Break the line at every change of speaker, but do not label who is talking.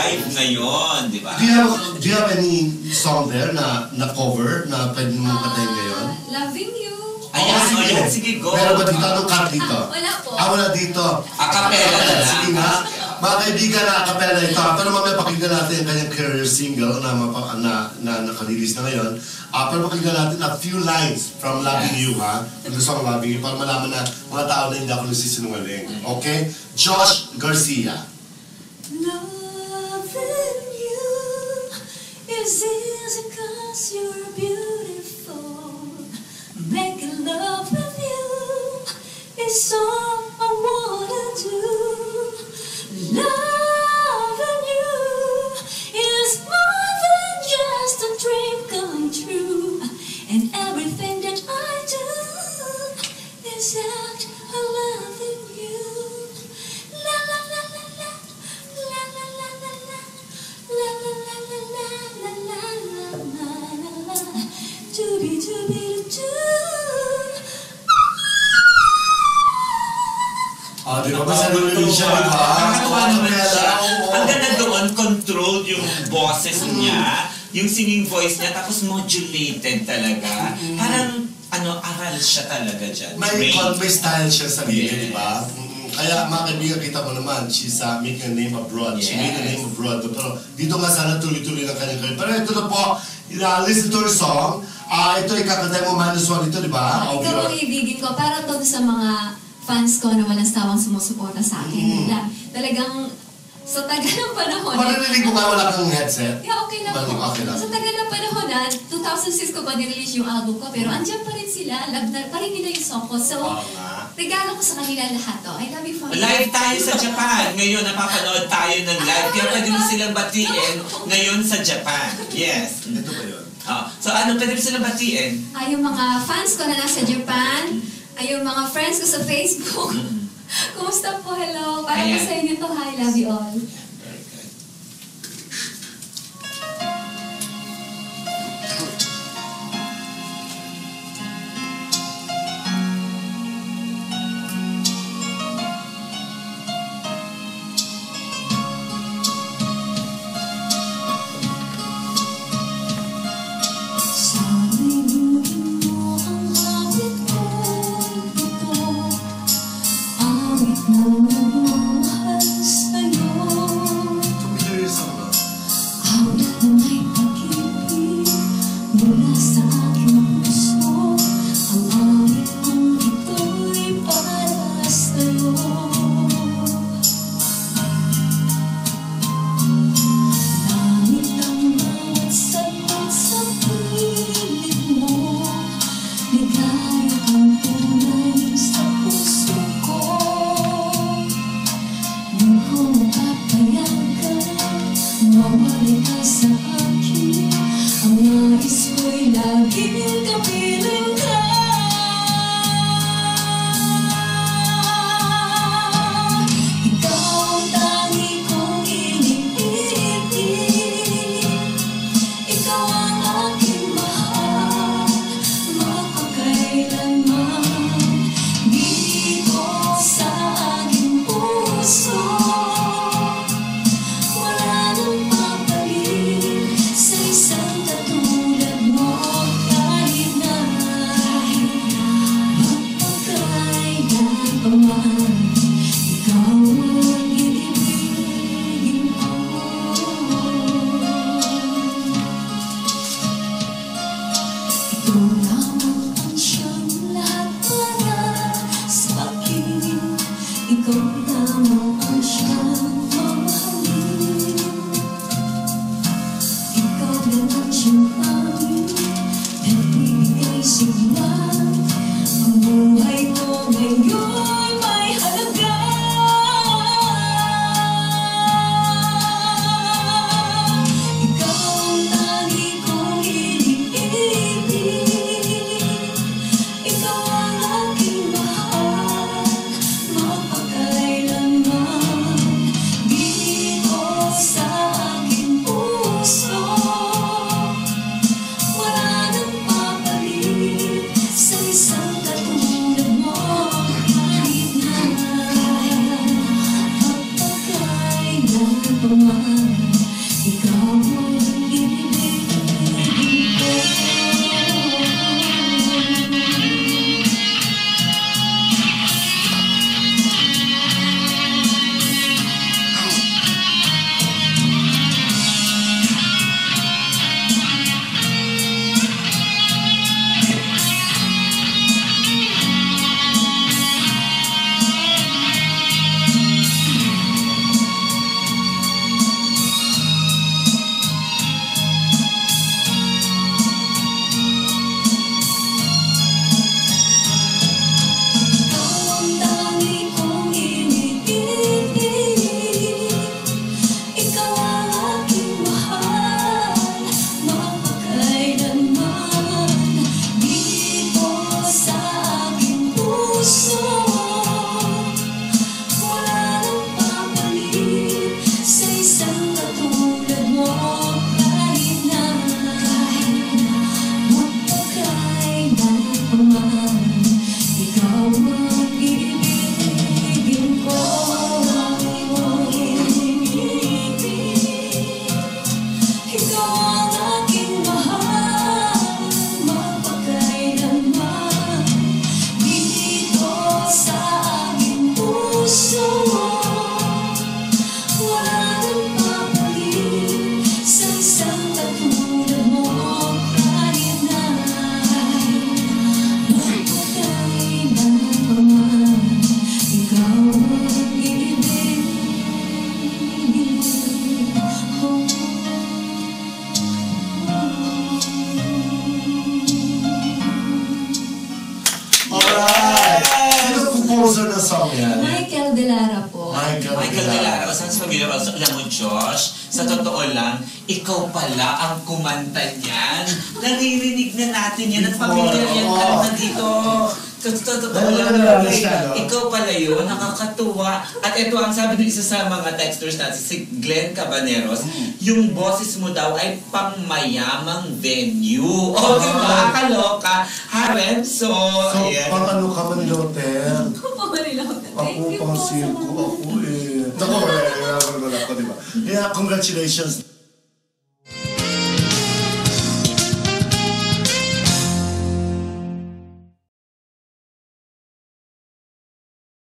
live ngayon, di ba?
Do you have any song there na cover na pwede mong katayin ngayon?
Loving You.
Ayan, sige, go.
Meron ba dito? Anong cut dito?
Wala po.
Wala dito.
Acapella na lang.
Sige nga. Mga kaibigan na acapella ito. Pero mamaya pakinggan natin ang kanyang career single na nakarelease na ngayon. Pero pakinggan natin a few lines from Loving You, ha? Kung gusto kong Loving You, para malaman na mga tao na hindi ako nagsisinungaling. Okay? Josh Garcia.
Loving you is easy 'cause you're beautiful. Making love with you is all I wanna do. Loving you is more than just a dream come true. And everything that I do is out of loving you. La la la la la, la la la la la, la la la la la, la la la la la, dooby dooby doo.
Di ba ba sa nululun siya, di ba?
Nakakatawa naman siya. Ang ganda doon, controlled yung boses niya, yung singing voice niya, tapos modulated talaga. Parang, aral siya talaga dyan.
May style siya sa sarili, di ba? Kaya mga kaibigan, kita mo naman, she's making a name abroad. She made a name abroad. Pero dito nga sana tuloy-tuloy ng kanyang career. Pero ito na po, listen to her song. Ito ikakantay mo -1 ito, di ba?
Ikaw ang ibigin ko. Para to sa mga fans ko na walang sawang sumusuporta sa akin. Talagang sa tagal ng panahon.
Marinig mo nga wala kang headset?
Yeah, okay lang po.
Okay lang.
Sa tagal ng panahon 2006 ko pa nirelease yung album ko, pero andyan pa rin sila. Love na pa rin nila yung song ko. So, regalo ko sa kanila lahat to. I love you for
live tayo sa Japan. Ngayon, napapanood tayo ng live. Kaya pwede mo silang batiin ngayon sa Japan. Yes.
Ito ba yun?
So, pwede mo silang batiin?
Yung mga fans ko na nasa Japan, yung mga friends ko sa Facebook. Kumusta po? Hello. Para po sa inyo to. Hi, love you all.
Very good.
composer ng song yan?
Michael De Lara po.
Michael De Lara, sounds familiar also. Alam mo, Josh, sa totoo lang, ikaw pala ang kumanta niyan. Naririnig na natin yan at familiar yan kanta dito. Totoo lang, ikaw pala yun, nakakatuwa. At ito ang sabi ng isa sa mga texters natin, si Glenn Cabaneros, yung boses mo daw ay pangmayamang venue. O, diba? Kaloka. Harenso.
So, pang ano ka, Maniloter?
Ako po, Manila. Thank
Ako
you
pang
po.
circo, ako eh. Ako, wala ko, diba? Kaya, congratulations.